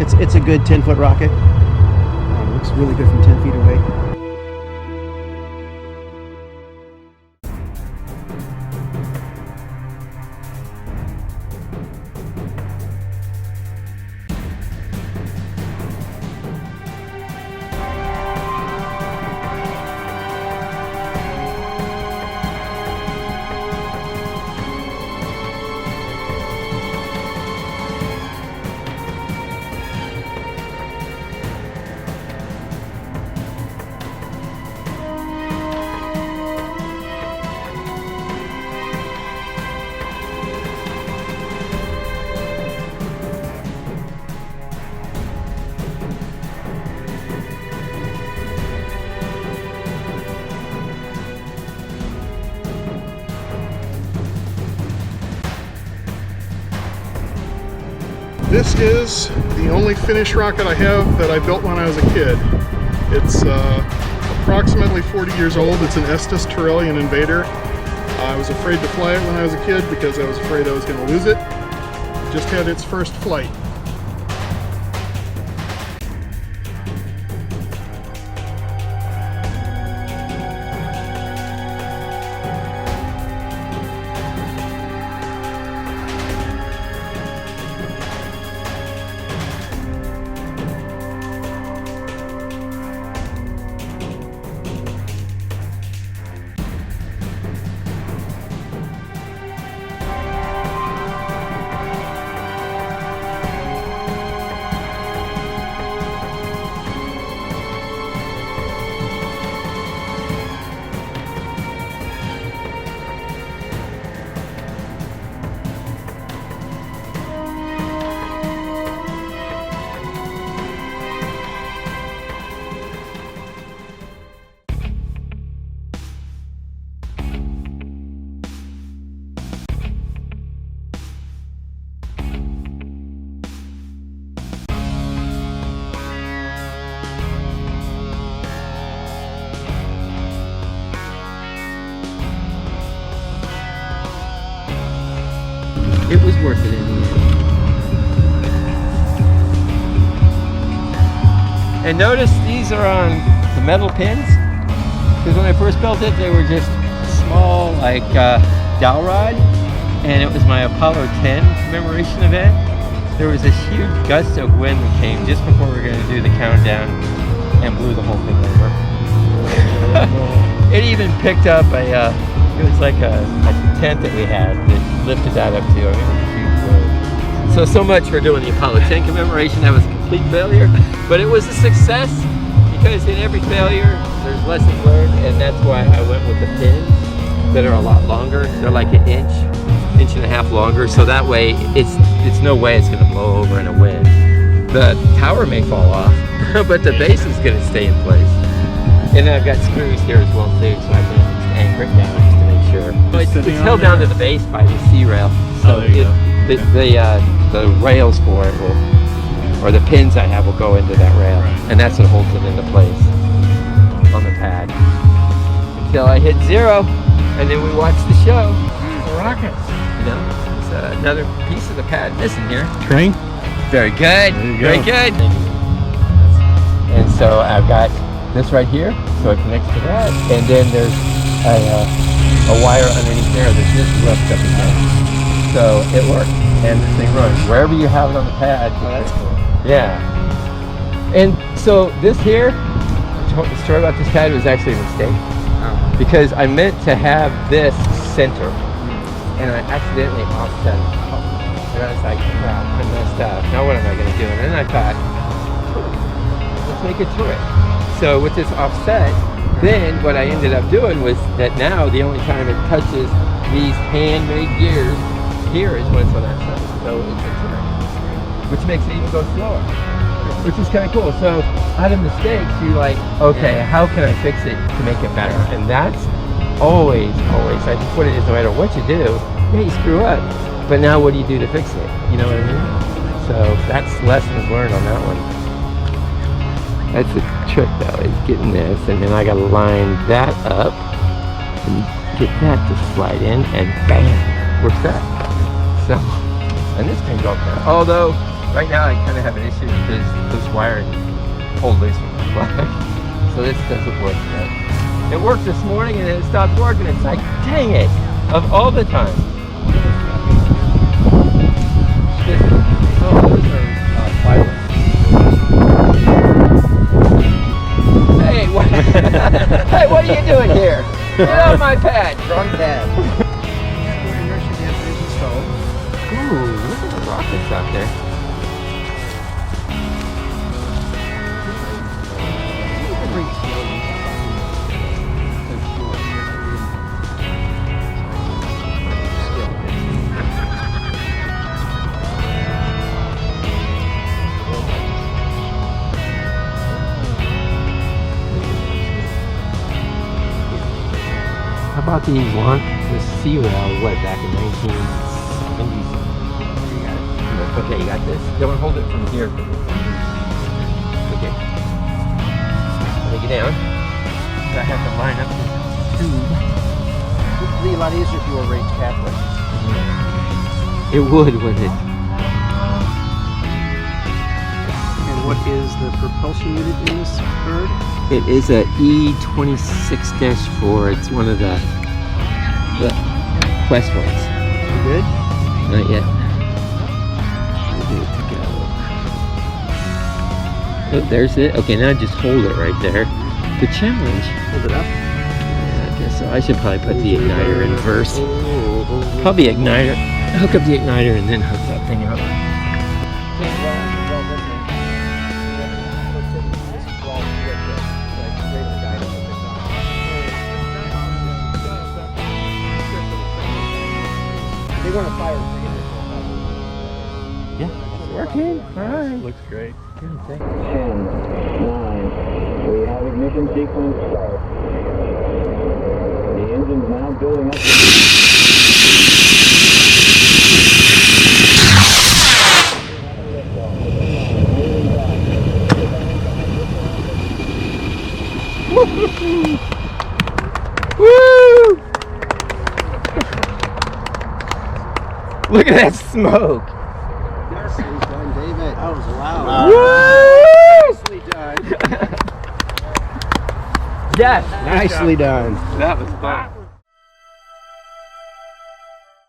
It's a good 10-foot rocket. Looks really good from 10 feet away. This is the only finished rocket I have that I built when I was a kid. It's approximately 40 years old. It's an Estes Turelian Invader. I was afraid to fly it when I was a kid because I was afraid I was going to lose it. Just had its first flight. It was worth it in the end. And notice these are on the metal pins, because when I first built it, they were just small, like dowel rod, and it was my Apollo 10 commemoration event. There was this huge gust of wind that came just before we were going to do the countdown and blew the whole thing over. It even picked up a, it was like a tent that we had that lifted that up too. I mean, it was a huge load. So much for doing the Apollo 10 commemoration. That was a complete failure, but it was a success because in every failure there's lessons learned, and that's why I went with the pins that are a lot longer. They're like an inch and a half longer, so that way it's no way it's going to blow over in a wind. The tower may fall off, but the base is going to stay in place. And then I've got screws here as well too, so I can just anchor it down just to make sure. It's held down to the base by the C-rail, so the rails for it will, or the pins I have will go into that rail, and that's what holds it into place on the pad. Until I hit 0, and then we watch the show. The rockets. You know, there's another piece of the pad missing here. Train. Very good. Very good. And so I've got this right here, so it connects to that, and then there's a wire underneath there that's just left up in there. So it works, and this thing runs wherever you have it on the pad. Oh, that's cool. Yeah. And so this here, the story about this pad was actually a mistake, because I meant to have this center, and I accidentally offset it. And I was like, crap, I messed up. Now what am I going to do? And then I thought, let's make it turret. So with this offset, then what I ended up doing was that now the only time it touches these handmade gears here is when it's on that side. So it's a turret, which makes it even go slower, which is kind of cool. So out of mistakes, you're like, okay, how can I fix it to make it better? And that's always, I think what it is, no matter what you do, yeah, you screw up. But now what do you do to fix it? You know what I mean? So that's lessons learned on that one. That's the trick though, is getting this, and then I gotta line that up and get that to slide in, and bam, we're set. So, and this can go there. Although Right now I kind of have an issue because those wires pull loose from the plug. So this doesn't work right. It worked this morning and then it stopped working. It's like, dang it, of all the time. Oh, those are wireless. Hey, what? Hey, what are you doing here? Get off my pad. Wrong pad. Ooh, look at the rockets out there. How about the C-rail, what, back in 1970s? Okay, you got this. Don't hold it from here. Okay. Let me get down. I have to line up the tube. It would be a lot easier if you were raised Catholic. It would, wouldn't it? And what is the propulsion unit in this bird? It is a E26-4. It's one of the Quest ones. You good? Not yet. Oh, there's it. Okay, now just hold it right there. The challenge. Hold it up. Yeah, I guess so. I should probably put the igniter in first. Probably igniter. Hook up the igniter and then hook that thing up. They want to fire it. Yeah, it's working. All right. Looks great. Good, thanks. 10, 9, we have ignition sequence start. The engine's now building up. Woo! Look at that smoke. Nicely done, David. That was loud. Woo! Nicely done. Yes. Nicely done. That was fun.